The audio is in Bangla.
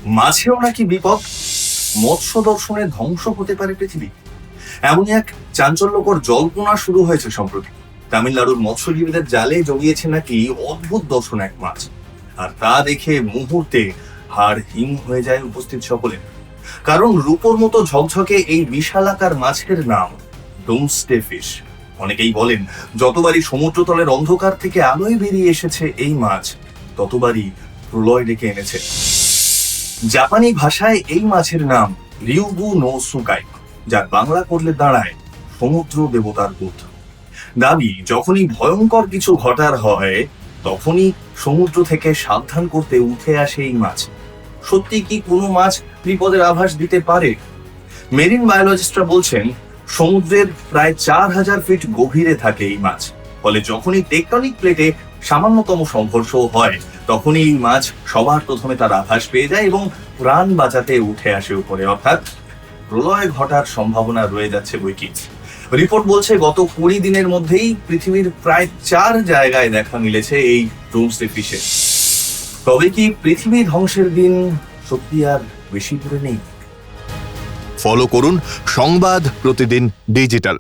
মাছেও নাকি বিপদ, মৎস্য দর্শনে ধ্বংস হতে পারে পৃথিবী। এমনই এক চাঞ্চল্যকর জল্পনা শুরু হয়েছে সম্প্রতি। তামিলনাড়ুর মৎস্যজীবীদের জালে জড়িয়েছে নাকি অদ্ভুত দর্শন এক মাছ, আর তা দেখে মুহূর্তে হাড় হিম হয়ে যায় উপস্থিত সকলের। কারণ রূপোর মতো ঝকঝকে এই বিশালাকার মাছের নাম ডুমসডে ফিশ। অনেকেই বলেন, যতবারই সমুদ্রতলের অন্ধকার থেকে আলোয় বেরিয়ে এসেছে এই মাছ, ততবারই প্রলয় ডেকে এনেছে। জাপানি ভাষায় এই মাছের নাম রিউগু নো সুকাই, যার বাংলা করলে দাঁড়ায় সমুদ্র দেবতার দূত। দাবি, যখনই ভয়ঙ্কর কিছু ঘটার হয় তখনই সমুদ্র থেকে সাবধান করতে উঠে আসে এই মাছ। সত্যি কি কোনো মাছ বিপদের আভাস দিতে পারে? মেরিন বায়োলজিস্টরা বলছেন, সমুদ্রের প্রায় 4000 ফিট গভীরে থাকে এই মাছ। ফলে যখনই টেকটনিক প্লেটে সামান্যতম সংঘর্ষ হয়, তখনই এই মাছ সবার প্রথমে তার আভাস পেয়ে যায় এবং প্রাণ বাঁচাতে উঠে আসে উপরে। অর্থাৎ প্রলয় ঘটার সম্ভাবনা রয়ে যাচ্ছে বৈকি। রিপোর্ট বলছে, গত 20 দিনের মধ্যেই পৃথিবীর প্রায় 4 জায়গায় দেখা মিলেছে এই ডুমসডে ফিশের। তবে কি পৃথিবী ধ্বংসের দিন সত্যি আর বেশি দূরে নেই? ফলো করুন সংবাদ প্রতিদিন ডিজিটাল।